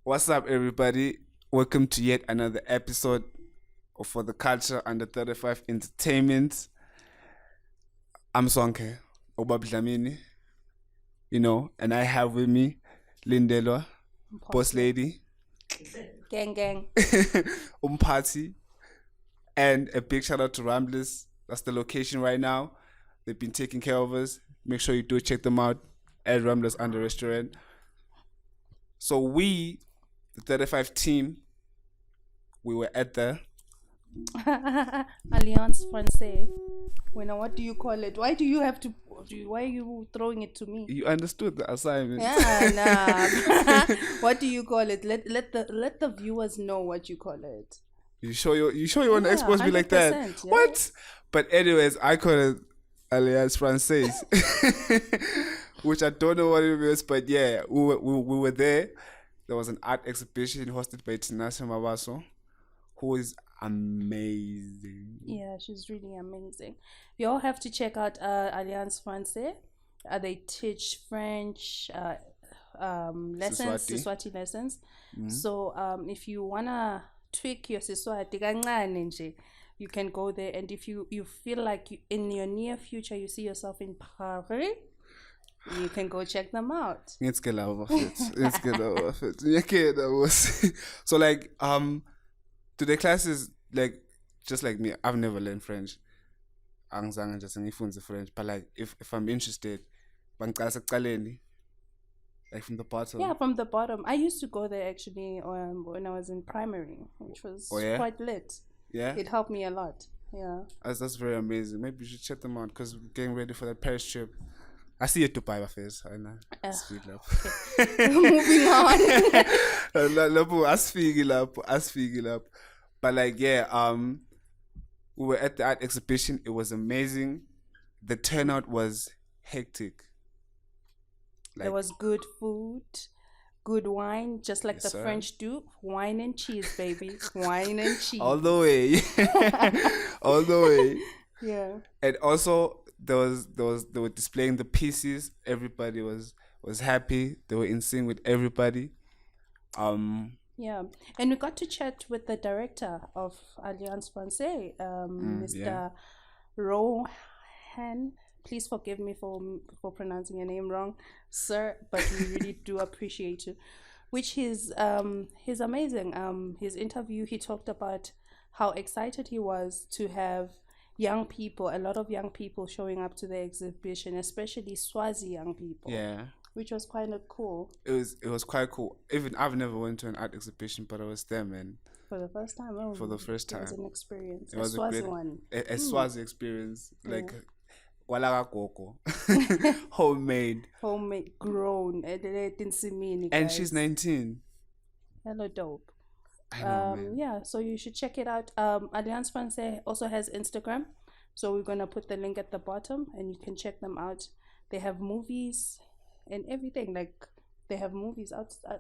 What's up, everybody? Welcome to yet another episode of For the Culture Under 35 Entertainment. I'm Sonke Obabdlamini, and I have with me Lindelwa, Boss Lady, Gang. Umpati, and a big shout out to Ramblers. That's the location right now. They've been taking care of us. Make sure you do check them out at Ramblers Under Restaurant. So we, the 35 team, we were at the Alliance Francaise. What do you call it? Why are you throwing it to me? You understood the assignment. Yeah, nah. What do you call it? Let the viewers know what you call it. You sure you want to expose me like that? Yeah. What? But anyways, I call it Alliance Francaise, which I don't know what it is, but yeah, we were there. There was an art exhibition hosted by Tinashe Mabaso, who is amazing. Yeah, she's really amazing. You all have to check out Alliance Francaise. They teach French lessons, Eswatini lessons. Mm-hmm. So if you wanna tweak your Siswati kancane nje, you can go there. And if you feel like in your near future you see yourself in Paris, you can go check them out. Let's get over it. So like to the classes, like just like me, I've never learned French. Angizange just ngifunde French, but like if I'm interested, bangiqala sekuqaleni, like from the bottom. Yeah, from the bottom. I used to go there actually when I was in primary, which was quite lit. Yeah, it helped me a lot. Yeah, that's very amazing. Maybe you should check them out because we're getting ready for that Paris trip. I see it to buy my face. I know. Speed up. Moving on. As up. But like, yeah, we were at the art exhibition. It was amazing. The turnout was hectic. Like, there was good food, good wine, just like the French do. Wine and cheese, baby. Wine and cheese. All the way. Yeah. And also, they were displaying the pieces. Everybody was happy. They were in sync with everybody. Yeah, and we got to chat with the director of Alliance Francaise, Mr. Rohan. Please forgive me for pronouncing your name wrong, sir, but we really do appreciate you. Which he's amazing. His interview, he talked about how excited he was to have a lot of young people showing up to the exhibition, especially Swazi young people. Yeah. Which was kind of cool. It was quite cool. Even I've never went to an art exhibition, but I was there, man. For the first time. For the first time. It was an experience. It was a Swazi one. A Swazi experience. Like Walaga Koko. Homemade, grown. And guys. She's 19. Hello, dope. I know, man. Yeah, so you should check it out. Alliance Francaise also has Instagram, so we're gonna put the link at the bottom, and you can check them out. They have movies and everything. Like they have movies,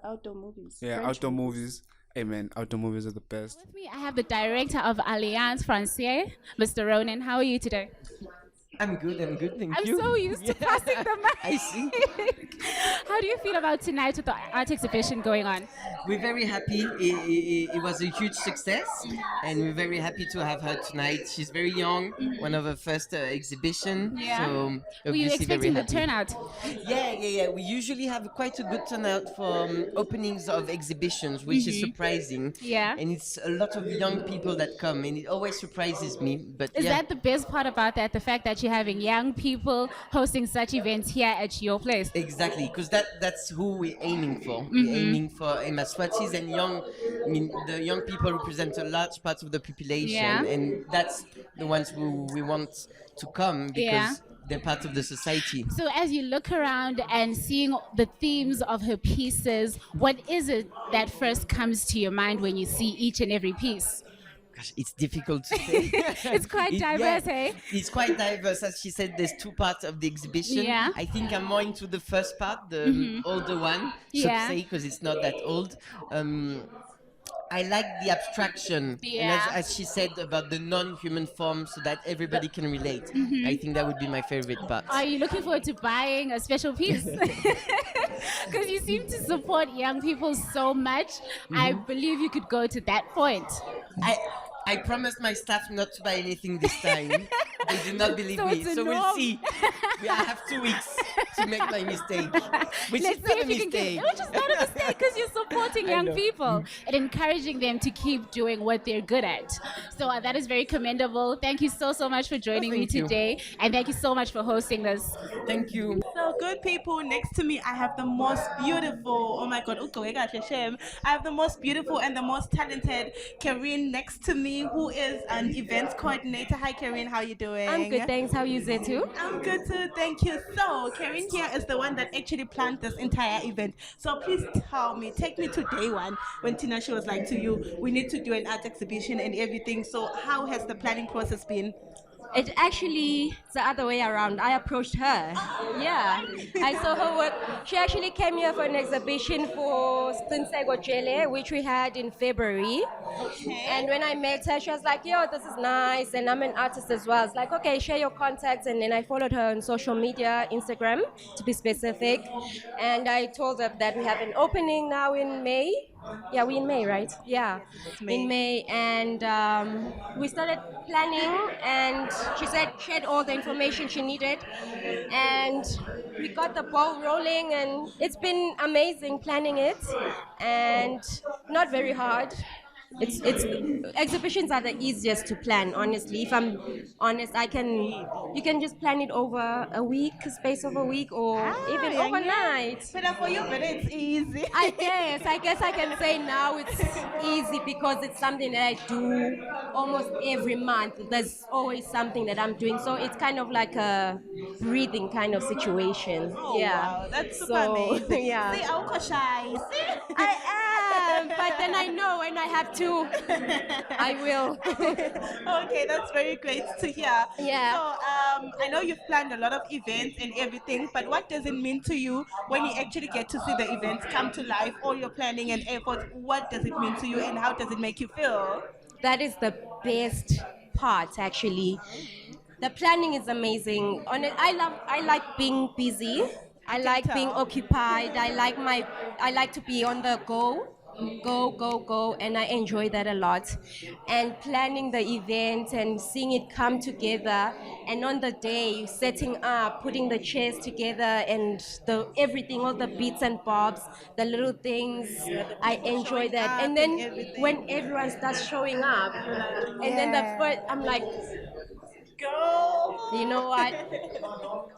outdoor movies. Yeah, French outdoor movies. Hey man, outdoor movies are the best. With me, I have the director of Alliance Francaise, Mr. Ronan. How are you today? I'm good, thank you. I'm so used to passing the mic. I see. How do you feel about tonight with the art exhibition going on? We're very happy. It was a huge success, and we're very happy to have her tonight. She's very young, one of her first exhibition. Yeah. So were you expecting the turnout? Yeah. We usually have quite a good turnout for openings of exhibitions, which is surprising. Yeah. And it's a lot of young people that come, and it always surprises me. But is that the best part about that? The fact that you're having young people hosting such events here at your place? Exactly, because that's who we're aiming for. We're aiming for Eswatini and young. I mean, the young people represent a large part of the population, and that's the ones who we want to come because they're part of the society. So as you look around and seeing the themes of her pieces, what is it that first comes to your mind when you see each and every piece? Gosh, it's difficult to say. It's quite diverse, hey? It's quite diverse. As she said, there's two parts of the exhibition. Yeah. I think I'm more into the first part, the older one, so to say, because it's not that old. I like the abstraction, and as she said, about the non-human form, so that everybody can relate. I think that would be my favorite part. Are you looking forward to buying a special piece? Because you seem to support young people so much. I believe you could go to that point. I promised my staff not to buy anything this time. They do not believe So me. it's a So we'll norm. see. I have 2 weeks to make my mistake. Which Let's is see not a if you can mistake. get, which is not a mistake because you're supporting young people and encouraging them to keep doing what they're good at. So that is very commendable. Thank you so much for joining me thank you. today, and thank you so much for hosting this. Thank you. So good people, next to me I have the most beautiful, oh my god, I have the most beautiful and the most talented Karine next to me, who is an events coordinator. Hi Karine, how you doing? I'm good, thanks. How are you, Zetu? I'm good too, thank you. So Karine here is the one that actually planned this entire event. So please tell me, take me to day one when Tinashe was like to you, we need to do an art exhibition and everything. So how has the planning process been? It actually, it's the other way around. I approached her. Yeah. I saw her work. She actually came here for an exhibition for Française, which we had in February. Okay. And when I met her, she was like, yo, this is nice. And I'm an artist as well. It's like, okay, share your contacts. And then I followed her on social media, Instagram, to be specific. And I told her that we have an opening now in May. Yeah, we in May, right? Yeah, in May. And we started planning, and she said she had all the information she needed. And we got the ball rolling, and it's been amazing planning it, and not very hard. It's exhibitions are the easiest to plan, honestly. If I'm honest, you can just plan it over a week, space of a week, or even overnight. But for you, but it's easy. I guess I can say now it's easy because it's something that I do almost every month. There's always something that I'm doing, so it's kind of like a breathing kind of situation. Wow, that's super amazing. Yeah. See, I'm shy. See? I am, but then I know when I have to, I will. Okay, that's very great to hear. Yeah. So, I know you've planned a lot of events and everything, but what does it mean to you when you actually get to see the events come to life, all your planning and effort? What does it mean to you, and how does it make you feel? That is the best part, actually. The planning is amazing. I like being busy. I like being occupied. I like to be on the go, and I enjoy that a lot. And planning the event and seeing it come together, and on the day setting up, putting the chairs together, and everything, all the bits and bobs, the little things, I enjoy that. And then when everyone starts showing up, and then I'm like, Girl. you know what?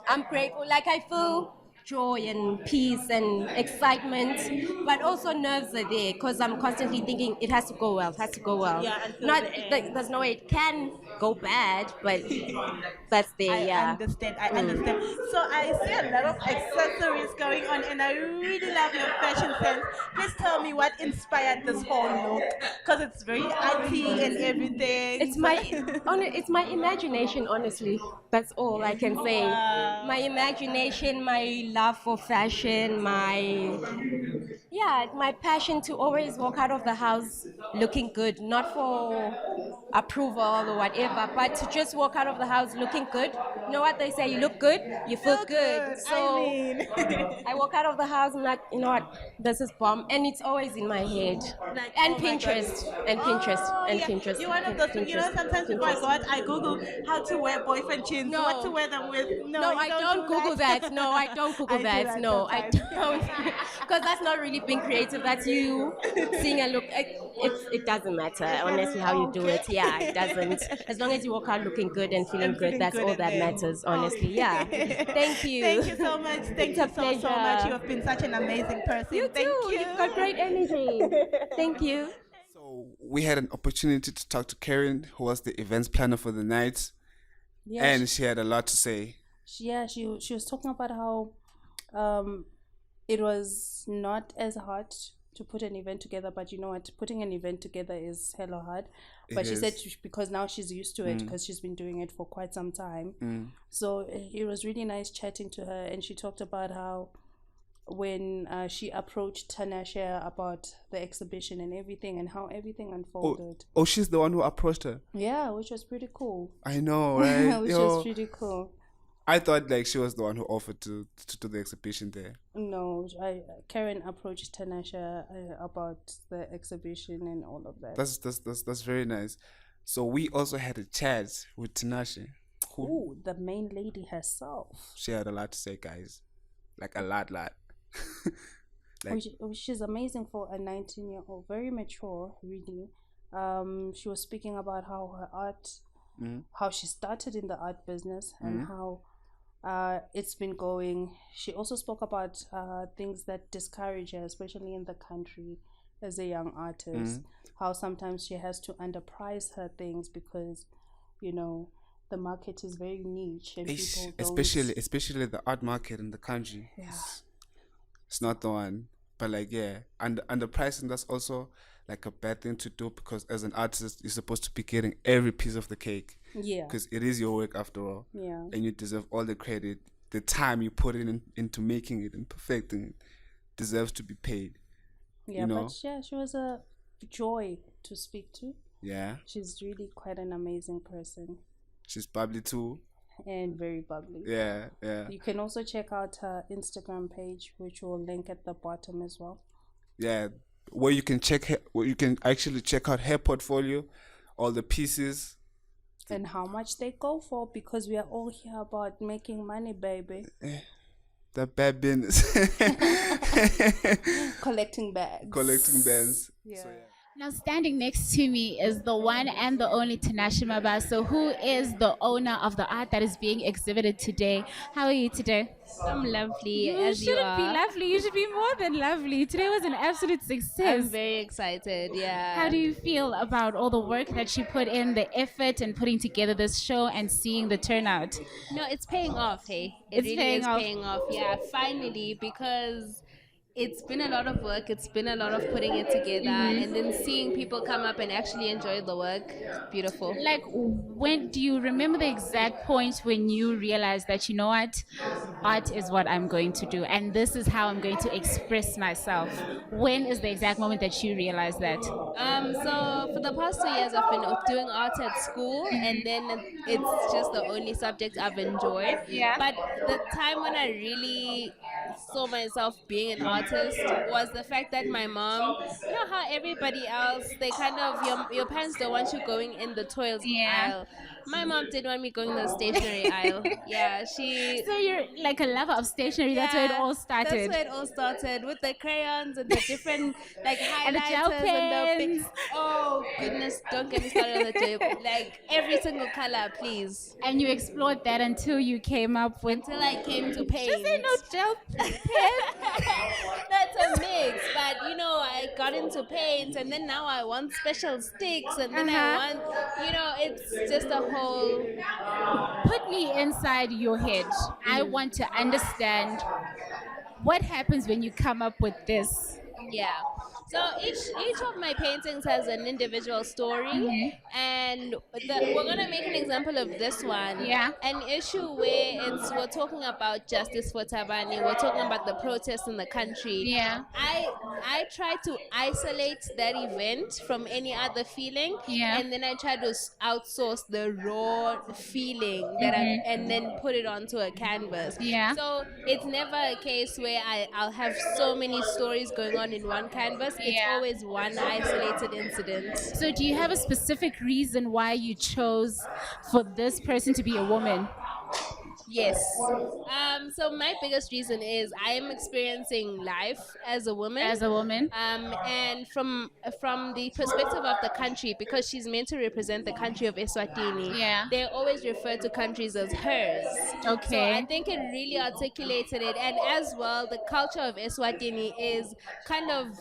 I'm grateful. Like I feel joy and peace and excitement, but also nerves are there because I'm constantly thinking it has to go well, Yeah, until Not the end. like, there's no way it can go bad, but that's there. I understand. So I see a lot of accessories going on, and I really love your fashion sense. Please tell me what inspired this whole look, because it's very arty and everything. It's my imagination, honestly. That's all I can say. Wow. My imagination, my love for fashion, my passion to always walk out of the house looking good, not for approval or whatever, but to just walk out of the house looking good. You know what they say? You look good, you feel good. So I walk out of the house and like, you know what? This is bomb, and it's always in my head. Like, And oh my Pinterest, God. and Pinterest, and Yeah. Pinterest. You're one of those, you know, sometimes before I go out, I Google how to wear boyfriend jeans, No. what to wear them with. No, I don't Google that. No, I don't Google I do that. that No, I sometimes. don't. Because that's not really being creative. That's you seeing a look. It doesn't matter, honestly, how you do it. Yeah, it doesn't. As long as you walk out looking good and feeling good, that's all that matters, honestly. Yeah. Thank you. Thank you so much. Thank It's you a so much. pleasure. You have been such an amazing person. You Thank too. you. You've got great energy. Thank you. So we had an opportunity to talk to Karen, who was the events planner for the night, Yeah, and she had a lot to say. she was talking about how it was not as hard to put an event together, but you know what, putting an event together is hella hard. But she said because now she's used to it because she's been doing it for quite some time. So it was really nice chatting to her, and she talked about how when she approached Tinashe about the exhibition and everything, and how everything unfolded. Oh, she's the one who approached her. Yeah, which was pretty cool. I know, right? Which Yo, was pretty cool. I thought like she was the one who offered to do the exhibition there. No, Karen approached Tinashe about the exhibition and all of that. That's very nice. So we also had a chat with Tinashe. Ooh, the main lady herself. She had a lot to say, guys. Like a lot. Like, she's amazing for a 19-year-old, very mature, really. She was speaking about how her art, how she started in the art business and how it's been going. She also spoke about things that discourage her, especially in the country as a young artist. How sometimes she has to underprice her things because, you know, the market is very niche and people don't... especially the art market in the country. Yeah. It's not the one. But like, yeah, and the pricing, that's also like a bad thing to do, because as an artist you're supposed to be getting every piece of the cake. Yeah, because it is your work after all. Yeah, and you deserve all the credit. The time you put into making it and perfecting it deserves to be paid. Yeah, you know? But yeah, she was a joy to speak to. Yeah, she's really quite an amazing person. She's bubbly too. And very bubbly. Yeah. You can also check out her Instagram page, which we'll link at the bottom as well. Yeah, where you can actually check out her portfolio, all the pieces, and how much they go for, because we are all here about making money, baby. The bad business. Collecting bags. Yeah. So, yeah. Now, standing next to me is the one and the only Tinashe Mabaso, who is the owner of the art that is being exhibited today. How are you today? I'm lovely, You as you shouldn't be are. lovely. You should be more than lovely. Today was an absolute success. I'm very excited, yeah. How do you feel about all the work that she put in, the effort in putting together this show and seeing the turnout? No, it's paying off, hey. It's really paying is off. paying off, yeah, finally, because it's been a lot of work. It's been a lot of putting it together, and then seeing people come up and actually enjoy the work. It's beautiful. Like, when do you remember the exact point when you realized that, you know what, art is what I'm going to do, and this is how I'm going to express myself? When is the exact moment that you realized that? So for the past 2 years, I've been doing art at school, and then it's just the only subject I've enjoyed. Yeah. But the time when I really saw myself being an artist was the fact that my mom, you know how everybody else, they kind of, your parents don't want you going in the toys aisle. My mom didn't want me going in the stationery aisle. Yeah, she... So you're like a lover of stationery. That's where it all started. That's where it all started, with the crayons and the different like highlighters And the gel pens. Oh goodness, don't get me started on the gel. Like every single color, please. And you explored that until you came up with... Until I came to paint. Just say no gel pen. That's a mix, but you know, I got into paint, and then now I want special sticks, and then I want, you know, it's just a whole... Put me inside your head. I want to understand what happens when you come up with this. Yeah. So each of my paintings has an individual story, and we're gonna make an example of this one. Yeah. An issue where we're talking about justice for Tabani. We're talking about the protests in the country. Yeah. I try to isolate that event from any other feeling. Yeah. And then I try to outsource the raw feeling that and then put it onto a canvas. Yeah. So it's never a case where I'll have so many stories going on in one canvas. It's always one isolated incident. So do you have a specific reason why you chose for this person to be a woman? Yes. So my biggest reason is I am experiencing life as a woman. As a woman. And from the perspective of the country, because she's meant to represent the country of Eswatini. Yeah. They always refer to countries as hers. Okay. So I think it really articulated it, and as well, the culture of Eswatini is kind of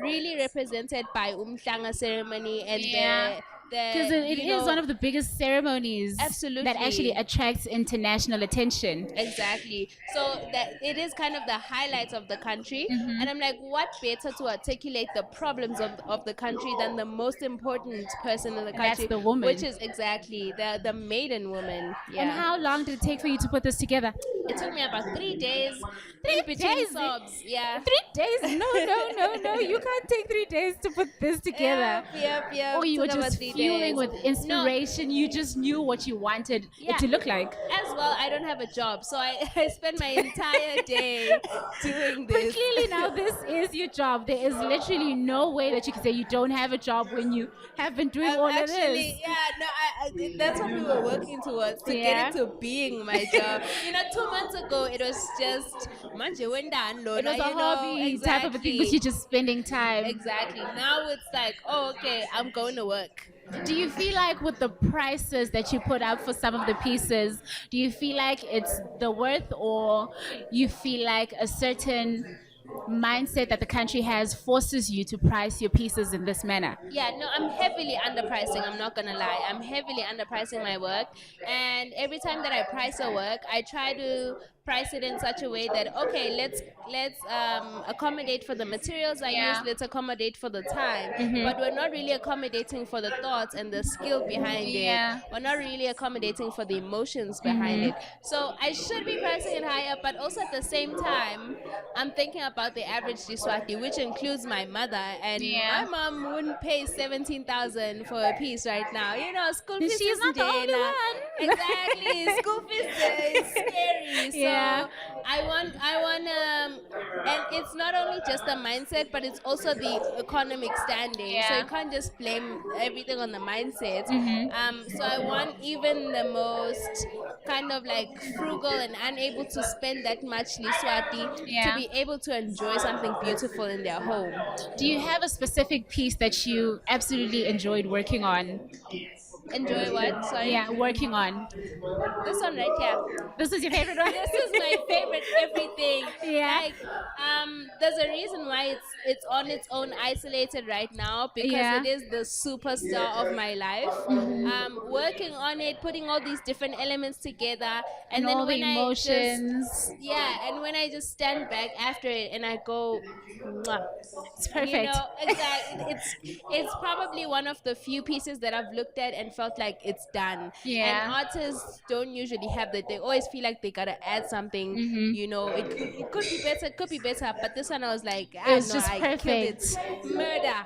really represented by Umhlanga ceremony and because it is one of the biggest ceremonies that actually attracts international attention. Exactly. So that it is kind of the highlights of the country. And I'm like, what better to articulate the problems of the country than the most important person in the country? That's the woman. Which is exactly the maiden woman. Yeah. And how long did it take for you to put this together? It took me about 3 days in 3 between days. sobs. Yeah. 3 days? No. You can't take 3 days to put this together. Or you were Took about just 3 days. fueling with No, inspiration. You just knew what you wanted yeah. it to look like. As well, I don't have a job, so I spend my entire day doing But this. clearly now this is your job. There is literally no way that you can say you don't have a job when you have been doing all of this. Yeah, no, that's what we were working towards, to get it to being my job. 2 months ago, it was just manje wendani It lona, was a hobby type of a thing, but you're just spending time. Exactly. Now it's like, oh, okay, I'm going to work. Do you feel like with the prices that you put up for some of the pieces, do you feel like it's the worth, or you feel like a certain mindset that the country has forces you to price your pieces in this manner? Yeah, no, I'm heavily underpricing. I'm not gonna lie. I'm heavily underpricing my work, and every time that I price a work, I try to price it in such a way that, okay, let's accommodate for the materials I use. Let's accommodate for the time, but we're not really accommodating for the thoughts and the skill behind it. We're not really accommodating for the emotions behind it. So I should be pricing it higher, but also at the same time, I'm thinking about the average Diswati, which includes my mother, and my mom wouldn't pay 17,000 for a piece right now. School fees. She's not the only one. Exactly, school fees is scary. So I want and it's not only just the mindset, but it's also the economic standing. So you can't just blame everything on the mindset. So I want even the most kind of like frugal and unable to spend that much Liswati to be able to enjoy something beautiful in their home. Do you have a specific piece that you absolutely enjoyed working on? Enjoy what? Sorry? Yeah, working on. This one right here. This is your favorite one? This is my favorite everything. Yeah. Like, there's a reason why it's on its own isolated right now, because it is the superstar of my life. Working on it, putting all these different elements together, and then all when the emotions. and when I just stand back after it and I go, mwah. It's perfect. Exactly. It's probably one of the few pieces that I've looked at and felt like it's done. And artists don't usually have that. They always feel like they gotta add something. It could be better. But this one, I was like, it was just perfect. Murder.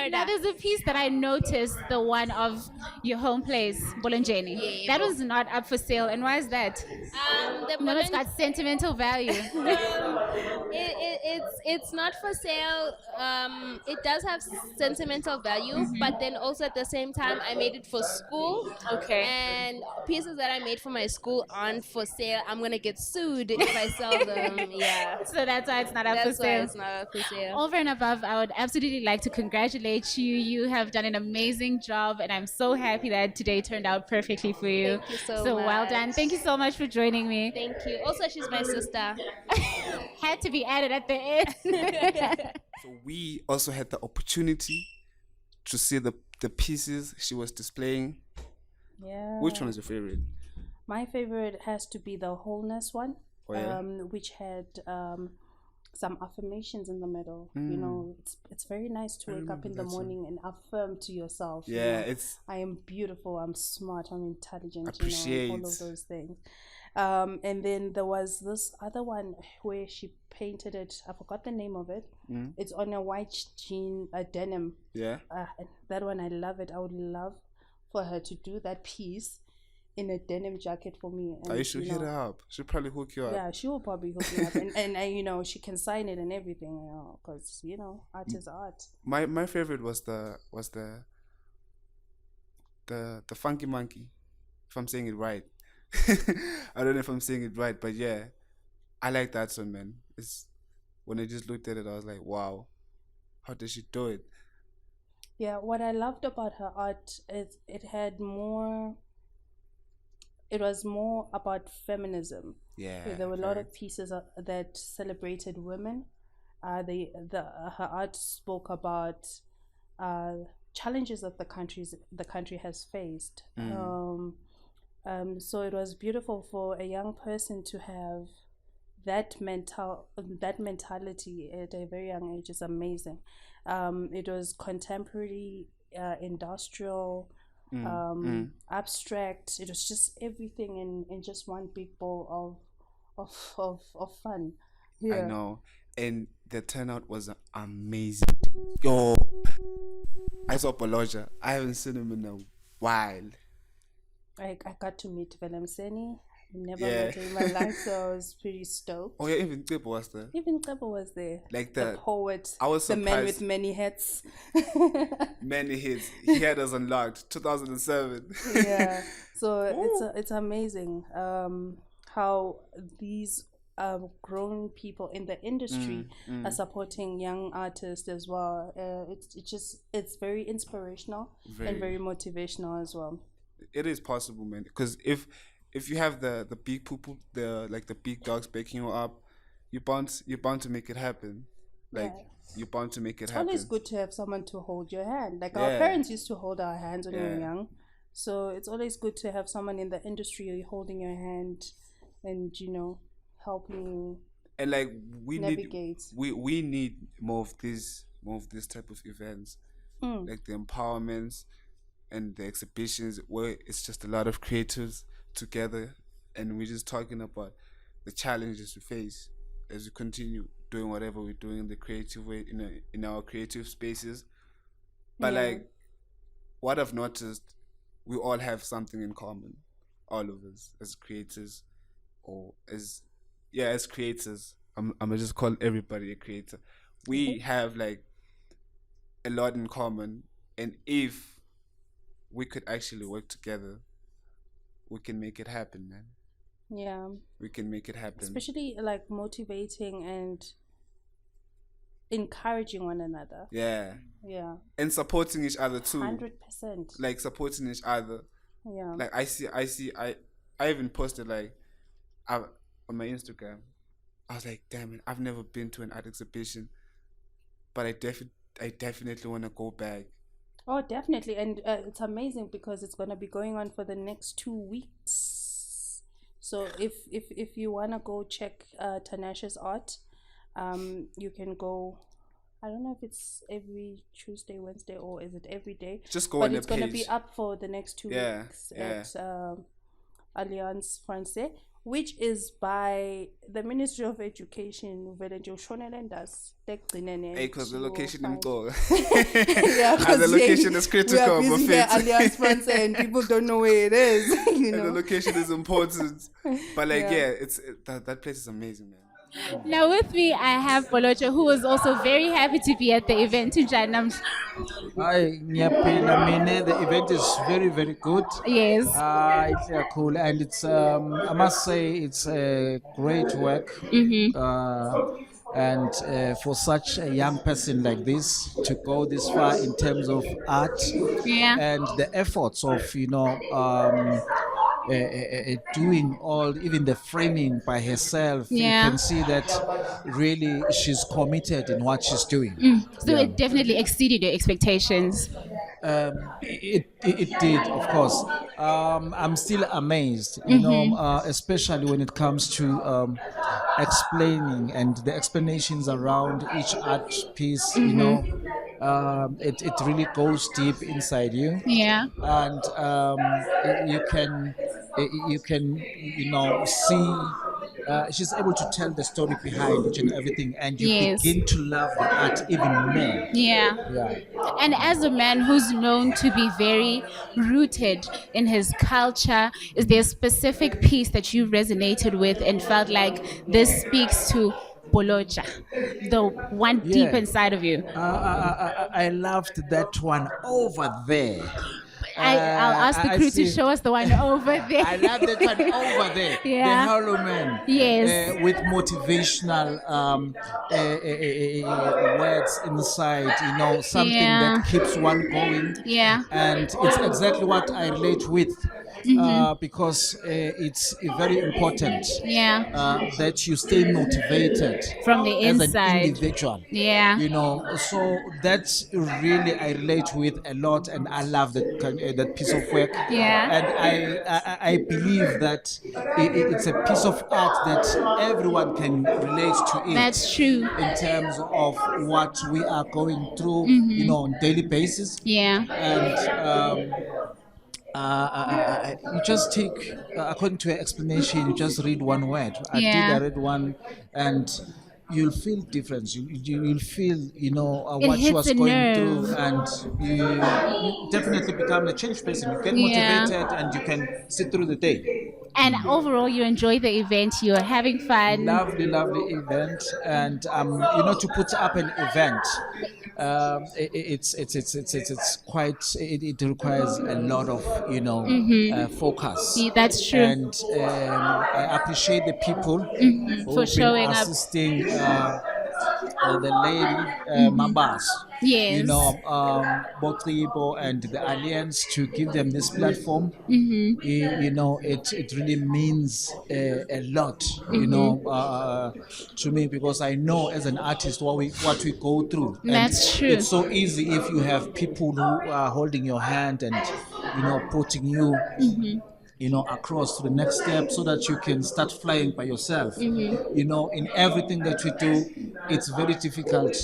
Now there's a piece that I noticed, the one of your home place, Bolonjeni. That was not up for sale, and why is that? It's got sentimental value. It's not for sale. It does have sentimental value, but then also at the same time, I made it for school. Okay. And pieces that I made for my school aren't for sale. I'm gonna get sued if I sell them. Yeah. So that's why it's not up for sale. That's why it's not up for sale. Over and above, I would absolutely like to congratulate you. You have done an amazing job, and I'm so happy that today turned out perfectly for you. Thank you so much. So well done. Thank you so much for joining me. Thank you. Also, she's my sister. Had to be added at the end. So we also had the opportunity to see the pieces she was displaying. Yeah. Which one is your favorite? My favorite has to be the wholeness one, which had some affirmations in the middle. It's very nice to wake up in the morning and affirm to yourself. It's I am beautiful, I'm smart, I'm intelligent, appreciate all of those things. And then there was this other one where she painted it. I forgot the name of it. It's on a white jean, a denim. That one, I love it. I would love for her to do that piece in a denim jacket for me. And, you should hit her up. She'll probably hook you up. Yeah, she will probably hook me up, and she can sign it and everything. Because art is art. My favorite was the funky monkey, if I'm saying it right. I don't know if I'm saying it right, but yeah, I like that one, man. It's when I just looked at it, I was like, wow, how did she do it? Yeah, what I loved about her art is it was more about feminism. Yeah, there were a lot of pieces that celebrated women. Her art spoke about challenges that the country has faced. So it was beautiful for a young person to have that mentality at a very young age. Is amazing. It was contemporary, industrial, abstract. It was just everything in just one big bowl of fun. Yeah. I know. And the turnout was amazing. Yo, I saw Bholoja. I haven't seen him in a while. I got to meet Velemseni. Never met him in my life, so I was pretty stoked. Oh yeah, even Qhibo was there. Even Qhibo was there. Like the poet, I was the surprised. man with many hits. Many hits. He had us unlocked. 2007. Yeah. So it's amazing how these grown people in the industry are supporting young artists as well. It's very inspirational and very motivational as well. It is possible, man. Because if you have the big people, the big dogs backing you up, you're bound to make it happen. You're bound to make it happen. It's always good to have someone to hold your hand. Like our parents used to hold our hands when we were young. So it's always good to have someone in the industry holding your hand and helping you. And we navigate. We need more of this type of events, like the empowerments and the exhibitions where it's just a lot of creatives together, and we're just talking about the challenges we face as we continue doing whatever we're doing in the creative way in our creative spaces. But what I've noticed, we all have something in common, all of us as creators, or as creators. I'm gonna just call everybody a creator. We have a lot in common, and if we could actually work together, we can make it happen, man. Yeah. We can make it happen. Especially motivating and encouraging one another. Yeah. Yeah. And supporting each other too. 100%. Supporting each other. Yeah. I even posted on my Instagram. I was like, damn it, I've never been to an art exhibition, but I definitely want to go back. Oh, definitely. And it's amazing because it's going to be going on for the next 2 weeks. So if you want to go check Tinashe's art, you can go. I don't know if it's every Tuesday, Wednesday, or is it every day. Just go on the page. But it's going to be up for the next 2 weeks at Alliance Francaise, which is by the Ministry of Education. Because the location in Go. Yeah, and the location is critical. We are busy here, Alliance Francaise, and people don't know where it is. And the location is important. But that place is amazing, man. Now with me, I have Bholoja, who was also very happy to be at the event. Hi, the event is very, very good. Yes. It's cool, and it's I must say it's a great work. And for such a young person like this to go this far in terms of art and the efforts of doing even the framing by herself, you can see that really she's committed in what she's doing. So it definitely exceeded your expectations. It did, of course. I'm still amazed, especially when it comes to explaining and the explanations around each art piece. It really goes deep inside you. Yeah. And you can see she's able to tell the story behind each and everything, and you begin to love the art even more. Yeah. And as a man who's known to be very rooted in his culture, is there a specific piece that you resonated with and felt like this speaks to Bholoja, the one deep inside of you? I loved that one over there. I'll ask the crew to show us the one over there. I love that one over there. The Hollow Man. Yes. With motivational words inside, something that keeps one going. Yeah. And it's exactly what I relate with. Because it's very important that you stay motivated from the inside as an individual. So that's really I relate with a lot, and I love that piece of work. And I believe that it's a piece of art that everyone can relate to it. That's true. In terms of what we are going through, on daily basis. And You just take, according to your explanation, you just read one word. I Yeah. read one, and you'll feel difference. You'll feel, It what she hits was a going nerve. through, and you definitely become a changed person. You get Yeah. motivated, and you can sit through the day. And overall, you enjoy the event. You're having fun. Lovely, lovely event, and to put up an event, it's quite, it requires a lot of focus, That's true. and I appreciate the people For who've been showing up. assisting the lady Mabas, Yes. Qhibo and the Alliance, to give them this platform. It really means a lot, to me, because I know as an artist what we go through, and That's true. it's so easy if you have people who are holding your hand and putting you across to the next step, so that you can start flying by yourself. In everything that we do, it's very difficult,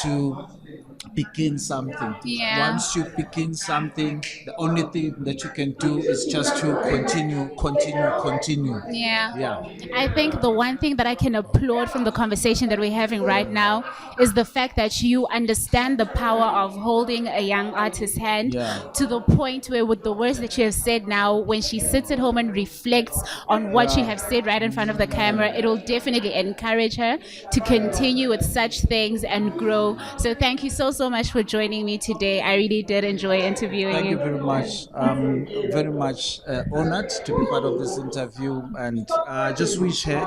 to begin something. Yeah. Once you begin something, the only thing that you can do is just to continue. Yeah. Yeah. I think the one thing that I can applaud from the conversation that we're having right now is the fact that you understand the power of holding a young artist's hand, Yeah. to the point where, with the words that you have said now, when she sits at home and reflects on what you have said right in front of the camera, it'll definitely encourage her to continue with such things and grow. So thank you so much for joining me today. I really did enjoy interviewing Thank you you. very much. I'm very much honored to be part of this interview, and just wish her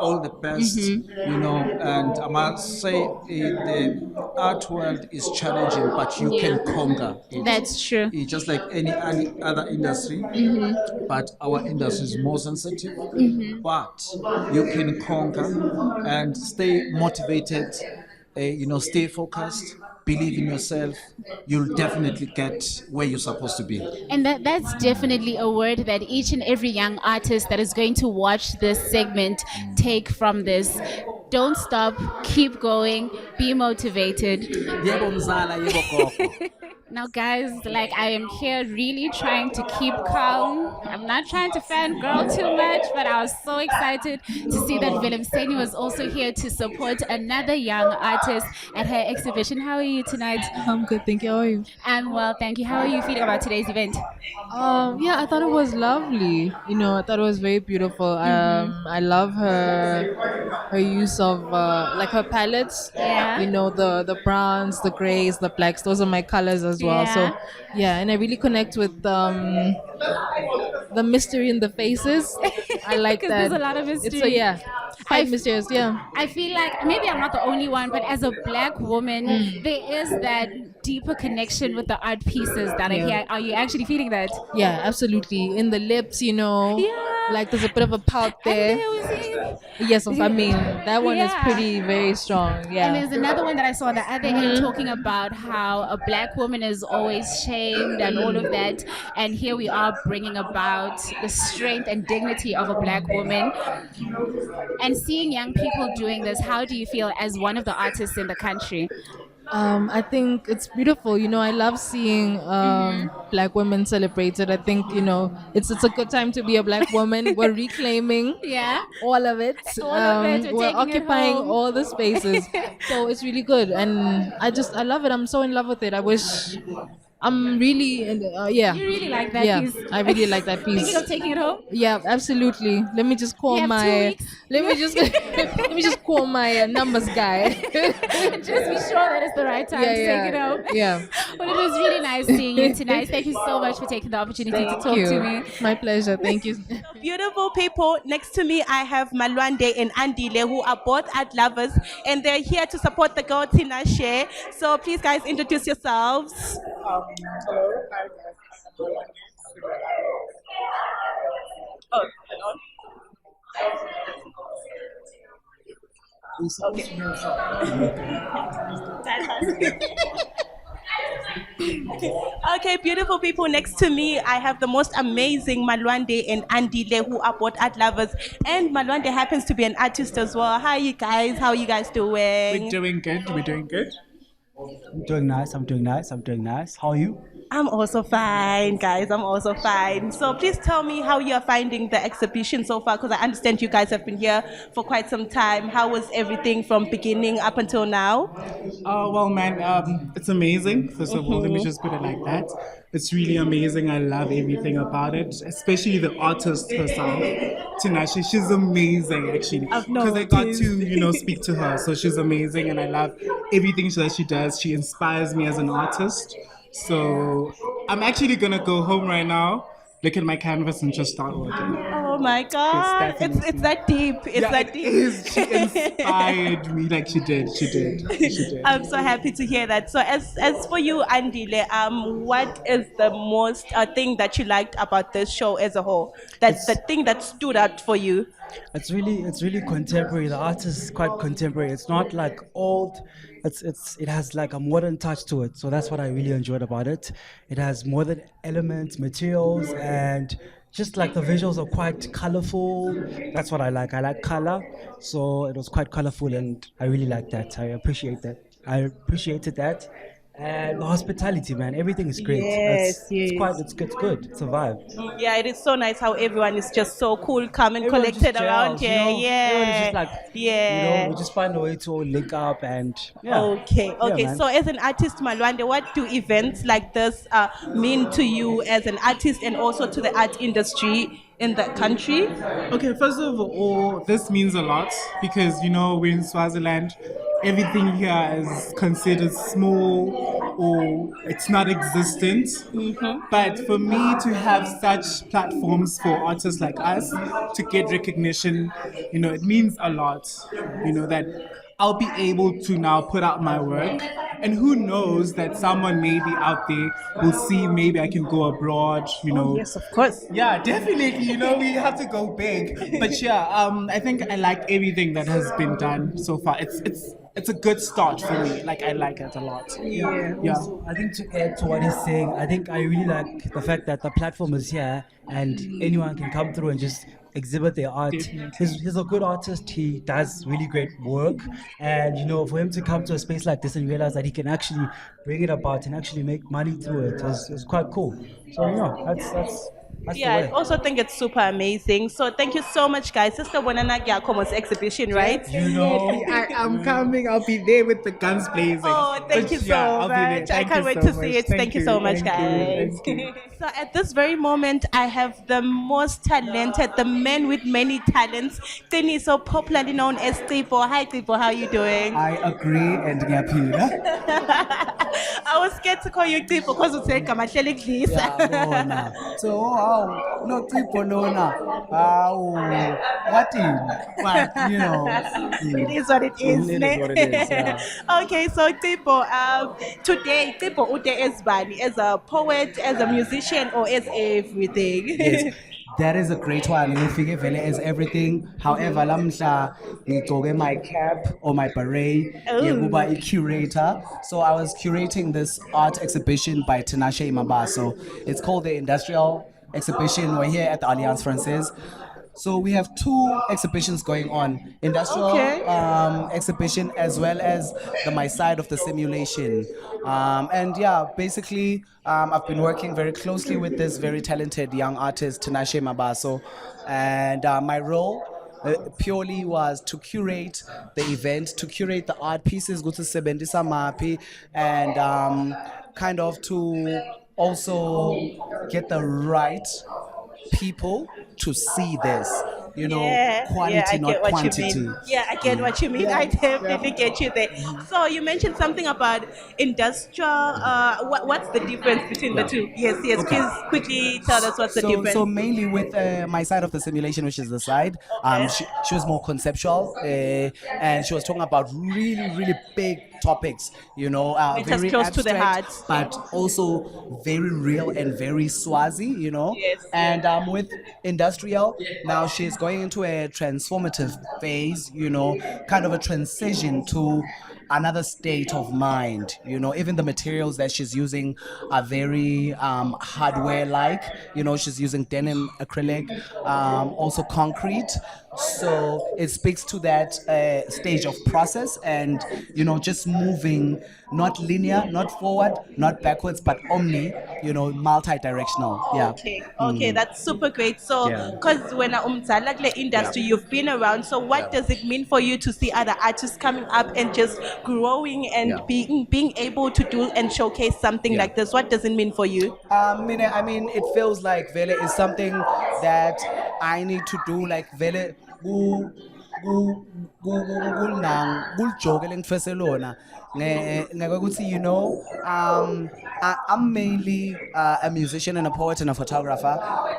all the best. And I must say, the art world is challenging, but you can conquer it. That's true. It's just like any other industry, but our industry is more sensitive. But you can conquer and stay motivated. Stay focused, believe in yourself. You'll definitely get where you're supposed to be. And that's definitely a word that each and every young artist that is going to watch this segment take from this. Don't stop, keep going, be motivated. Yebo mzala, yebo gogo. Now, guys, like, I am here really trying to keep calm. I'm not trying to fangirl too much, but I was so excited to see that Velemseni was also here to support another young artist at her exhibition. How are you tonight? I'm good, thank you. How are you? I'm well, thank you. How are you feeling about today's event? Yeah, I thought it was lovely. I thought it was very beautiful. I love her use of like her palettes. Yeah. The browns, the grays, the blacks. Those are my colors as well. Yeah. So yeah, and I really connect with the mystery in the faces. I like 'Cause that. there's a lot of It's mystery. yeah, quite mysterious. Yeah. I feel like maybe I'm not the only one, but as a black woman, there is that deeper connection with the art pieces that are Yeah. here. Are you actually feeling that? Yeah, absolutely. In the lips, Yeah. like there's a bit of a pout there. And there was Yes, I mean that one is Yeah. pretty very strong. Yeah. And there's another one that I saw the other end talking about how a black woman is always shamed and all of that. And here we are bringing about the strength and dignity of a black woman. And seeing young people doing this, how do you feel as one of the artists in the country? I think it's beautiful. I love seeing black women celebrated. I think it's a good time to be a black woman. We're reclaiming Yeah. all of it. All of it. We're We're taking it occupying home. all the spaces. So it's really good, and I love it. I'm so in love with it. I wish. I'm really, yeah. You really like that yeah, piece? I really like that piece. Thinking of taking it home? Yeah, absolutely. Let me just call You have 2 my. weeks. Let me just let me just call my numbers guy. Just be sure that it's the right time to take it home. Yeah. Well, it was really nice seeing you tonight. Thank you so much for taking the opportunity to talk to me. My pleasure. Thank you. Beautiful people. Next to me, I have Malwande and Andile, who are both art lovers, and they're here to support the girl Tinashe. So please, guys, introduce yourselves. Oh, okay, beautiful people. Next to me, I have the most amazing Malwande and Andile, who are both art lovers. And Malwande happens to be an artist as well. Hi, you guys. How are you guys doing? We're doing good. We're doing good. I'm doing nice. I'm doing nice. I'm doing nice. How are you? I'm also fine, guys. I'm also fine. So please tell me how you're finding the exhibition so far, because I understand you guys have been here for quite some time. How was everything from beginning up until now? Well, man, it's amazing. First of all, let me just put it like that. It's really amazing. I love everything about it, especially the artist herself, Tinashe. She's amazing, actually, I've because I got noticed. to, speak to her. So she's amazing, and I love everything that she does. She inspires me as an artist. So I'm actually gonna go home right now, look at my canvas, and just start working. Oh my Yes, God! It's definitely. that deep. It's Yeah, that it deep. is. She inspired me like she did. She did. She did. I'm so happy to hear that. So, as for you, Andile, what is the most thing that you liked about this show as a whole? That the It's thing that stood out for you? it's really contemporary. The art is quite contemporary. It's not like old. It has like a modern touch to it. So that's what I really enjoyed about it. It has modern elements, materials, and just like the visuals are quite colorful. That's what I like. I like color. So it was quite colorful, and I really like that. I appreciate that. I appreciated that. And the hospitality, man, everything is great. Yes, yes. It's good. It's a vibe. Yeah, it is so nice how everyone is just so cool, calm, and Everyone just collected around gels, here. Everyone is just Yeah, like, yeah. we just find a way to all link up and yeah, Okay, yeah, okay. man. So, as an artist, Malwande, what do events like this mean to you as an artist and also to the art industry in the country? Okay, first of all, this means a lot because we're in Swaziland. Everything here is considered small or it's not existent. But for me to have such platforms for artists like us to get recognition, it means a lot. That I'll be able to now put out my work. And who knows that someone maybe out there will see maybe I can go abroad, Oh, yes, of course. yeah, definitely. We have to go big. But yeah, I think I like everything that has been done so far. It's a good start for me. Like I like it a lot. Yeah. Yeah. Also, I think to add to what he's saying, I think I really like the fact that the platform is here and anyone can come through and just exhibit their art. He's a good artist. He does really great work, and for him to come to a space like this and realize that he can actually bring it about and actually make money through it is quite cool. So that's the Yeah, I way. also think it's super amazing. So thank you so much, guys. Sister Bonana Giacomo's exhibition, right? I'm coming. I'll be there with the guns blazing. Oh, thank But you yeah, so I'll be there. much. I Thank can't you wait so to see much. it. Thank you so much, guys. Thank you. So at this very moment, I have the most talented, the man with many talents. Tini, so popularly known as Qhibo. Hi, Qhibo. How are you doing? I agree and ngiyaphila. I was scared to call you Qhibo because you say Kamahlele Yabona. So how no people lona. How what in? What It is what it is. It is what it is. Yeah. Okay, so Qhibo, today Qhibo Ude as Bani, as a poet, as a musician, or as everything. Yes. That is a great one. Ngifike vele as everything. However, lamhla ngigcoke my cap or my beret ngikuba curator. So I was curating this art exhibition by Tinashe Mabaso. It's called the Industrial Exhibition. We're here at the Alliance Francaise. So we have two exhibitions going on: industrial Okay. exhibition as well as the my side of the simulation. And yeah, basically, I've been working very closely with this very talented young artist Tinashe Mabaso, and my role. Purely was to curate the event, to curate the art pieces, go to Sebendisa Mapi, and kind of to also get the right people to see this, Yeah, I quality, not get what quantity. you mean. Yeah, I get what you mean. I definitely get you there. So you mentioned something about industrial. What's the difference between the two? Yes, yes. Okay. Please quickly tell us what's the So, difference. so mainly with my side of the simulation, which is the side, she was more conceptual, and she was talking about really, really big topics, Which is very close to the abstract, heart. but also very real and very Swazi. Yes. And with industrial, now she's going into a transformative phase, kind of a transition to another state of mind. You know, even the materials that she's using are very hardware like. You know, she's using denim, acrylic, also concrete. So it speaks to that stage of process and, you know, just moving, not linear, not forward, not backwards, but omni, you know, multi-directional. Yeah. Okay, that's super great. So, Yeah. because when umzala kule industry, you've been around. So, what does it mean for you to see other artists coming up and just growing and being able to do and showcase something like this? What does it mean for you? I mean, it feels like Vele is something that I need to do. Like Vele, kulijoke lengifese lona ngekuthi, you know, I'm mainly a musician and a poet and a photographer.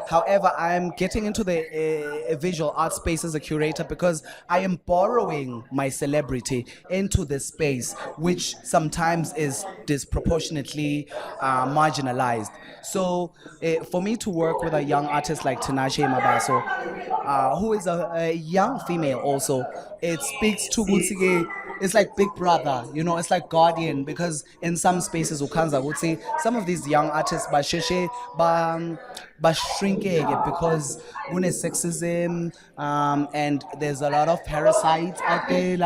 However, I'm getting into the visual art space as a curator because I am borrowing my celebrity into this space, which sometimes is disproportionately marginalized. So for me to work with a young artist like Tinashe Mabaso, who is a young female also, it speaks to Gutsige. It's like Big Brother, you know, it's like Guardian, because in some spaces, Ukanza would say some of these young artists, shrinking because gune sexism, and there's a lot of parasites out there.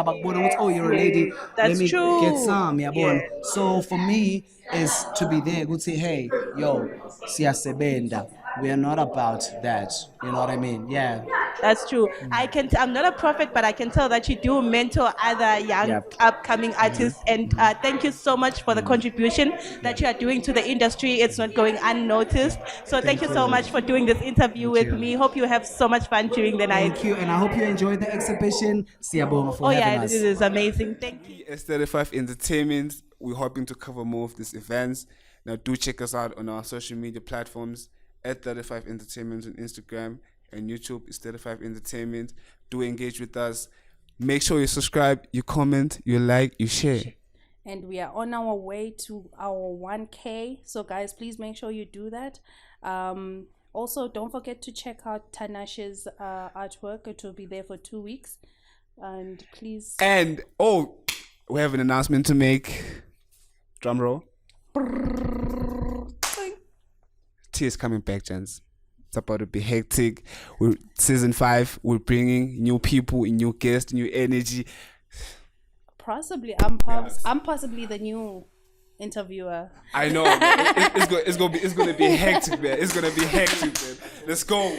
Oh, you're a lady. That's Let me true. get some. Yeah. So for me, is to be there. Good say, hey, yo, siyasebenda. We are not about that. You know what I mean? Yeah. That's true. I'm not a prophet, but I can tell that you do mentor other young upcoming artists. And thank you so much for the contribution that you are doing to the industry. It's not going unnoticed. So thank you so much for doing this interview with me. Hope you have so much fun during the night. Thank you, and I hope you enjoyed the exhibition. Siyabonga for having us. This is amazing. Thank you. S35 Entertainment, we're hoping to cover more of these events. Now do check us out on our social media platforms at 35 Entertainment on Instagram and YouTube is 35 Entertainment. Do engage with us. Make sure you subscribe, you comment, you like, you share. And we are on our way to our 1K. So guys, please make sure you do that. Also, don't forget to check out Tinashe's artwork. It will be there for 2 weeks. And please. And we have an announcement to make. Drum roll. T is coming back, gents. It's about to be hectic. Season 5, we're bringing new people, new guests, new energy. Possibly, I'm possibly the new interviewer. I know. It's gonna be hectic, man. It's gonna be hectic, man. Let's go.